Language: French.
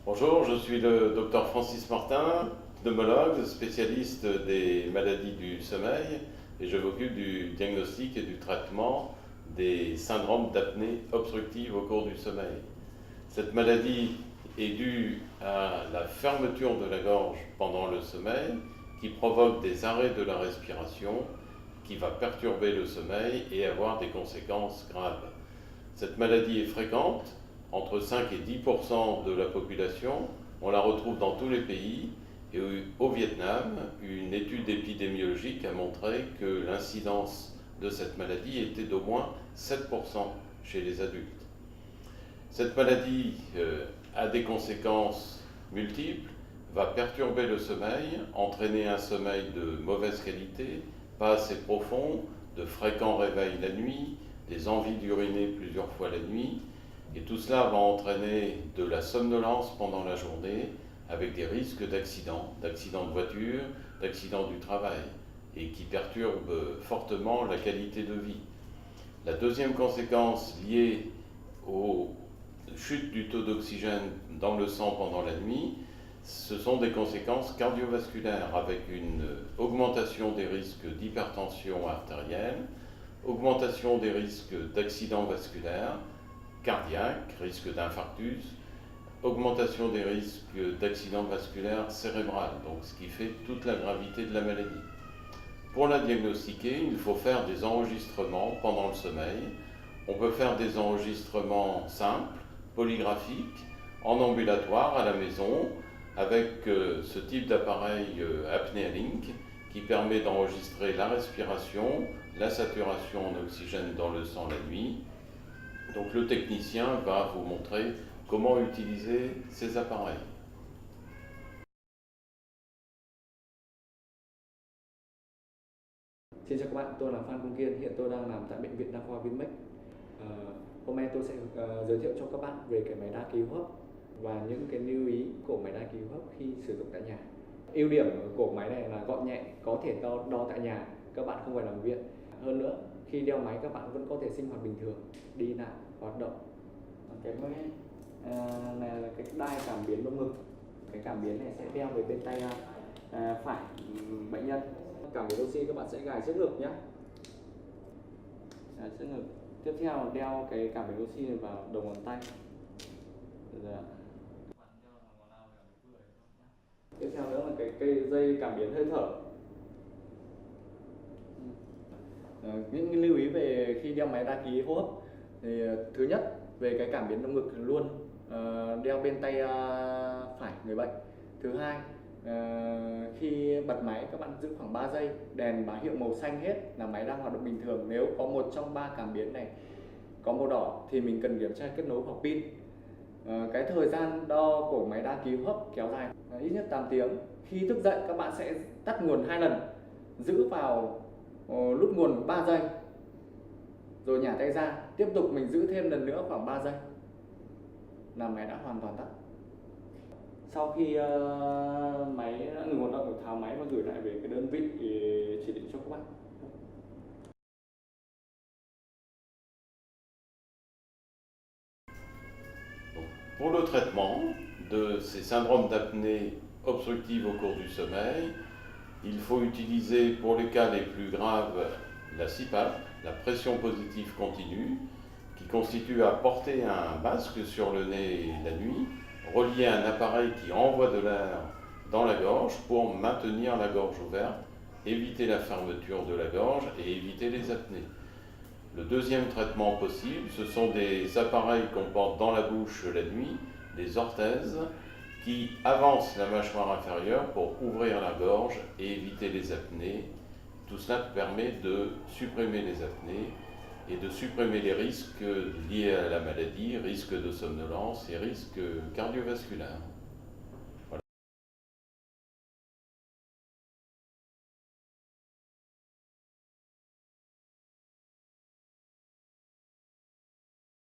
Bonjour, je suis le docteur Francis Martin, pneumologue, spécialiste des maladies du sommeil et je m'occupe du diagnostic et du traitement des syndromes d'apnée obstructive au cours du sommeil. Cette maladie est due à la fermeture de la gorge pendant le sommeil qui provoque des arrêts de la respiration qui va perturber le sommeil et avoir des conséquences graves. Cette maladie est fréquente, entre 5 et 10% de la population. On la retrouve dans tous les pays. Et au Vietnam, une étude épidémiologique a montré que l'incidence de cette maladie était d'au moins 7% chez les adultes. Cette maladie a des conséquences multiples, va perturber le sommeil, entraîner un sommeil de mauvaise qualité, pas assez profond, de fréquents réveils la nuit, des envies d'uriner plusieurs fois la nuit, et tout cela va entraîner de la somnolence pendant la journée, avec des risques d'accidents de voiture, d'accidents du travail, et qui perturbent fortement la qualité de vie. La deuxième conséquence liée aux chutes du taux d'oxygène dans le sang pendant la nuit, ce sont des conséquences cardiovasculaires avec une augmentation des risques d'hypertension artérielle, augmentation des risques d'accidents vasculaires, cardiaques, risque d'infarctus, augmentation des risques d'accidents vasculaires cérébral, donc ce qui fait toute la gravité de la maladie. Pour la diagnostiquer, il faut faire des enregistrements pendant le sommeil. On peut faire des enregistrements simples, polygraphiques, en ambulatoire, à la maison, avec ce type d'appareil ApneaLink qui permet d'enregistrer la respiration, la saturation en oxygène dans le sang la nuit. Donc le technicien va vous montrer comment utiliser ces appareils. Xin chào các bạn, tôi là Phan Công Kiên, hiện tôi đang làm tại Bệnh viện Đa khoa Vinmec. Hôm nay tôi sẽ giới thiệu cho các bạn về cái máy đa ký hô hấp và những cái lưu ý của máy đa ký hô hấp khi sử dụng tại nhà. Ưu điểm của máy này là gọn nhẹ, có thể đo tại nhà, các bạn không phải nằm viện. Hơn nữa, khi đeo máy các bạn vẫn có thể sinh hoạt bình thường, đi lại, hoạt động. Cái máy này là cái đai cảm biến lông ngực. Cái cảm biến này sẽ đeo về bên tay phải bệnh nhân. Cảm biến oxy các bạn sẽ gài trước ngực nhé. Trước ngực. Tiếp theo đeo cái cảm biến oxy này vào đầu ngón tay. Tiếp theo nữa là cái cây dây cảm biến hơi thở. Những lưu ý về khi đeo máy đa ký hô hấp thì thứ nhất về cái cảm biến lông ngực luôn đeo bên tay phải người bệnh. Thứ hai, khi bật máy các bạn giữ khoảng 3 giây, đèn báo hiệu màu xanh hết là máy đang hoạt động bình thường. Nếu có một trong 3 cảm biến này có màu đỏ thì mình cần kiểm tra kết nối hoặc pin. Cái thời gian đo của máy đa ký hô hấp kéo dài ít nhất 8 tiếng. Khi thức dậy các bạn sẽ tắt nguồn 2 lần, giữ vào nút nguồn 3 giây rồi nhả tay ra, tiếp tục mình giữ thêm lần nữa khoảng 3 giây là máy đã hoàn toàn tắt. Sau khi máy đã ngừng hoạt động, tháo máy và gửi lại về cái đơn vị chỉ định cho các bạn. Pour le traitement de ces syndromes d'apnée obstructive au cours du sommeil, il faut utiliser pour les cas les plus graves la CPAP, la pression positive continue, qui constitue à porter un masque sur le nez la nuit, relié à un appareil qui envoie de l'air dans la gorge pour maintenir la gorge ouverte, éviter la fermeture de la gorge et éviter les apnées. Le deuxième traitement possible, ce sont des appareils qu'on porte dans la bouche la nuit, des orthèses, qui avancent la mâchoire inférieure pour ouvrir la gorge et éviter les apnées. Tout cela permet de supprimer les apnées et de supprimer les risques liés à la maladie, risques de somnolence et risques cardiovasculaires.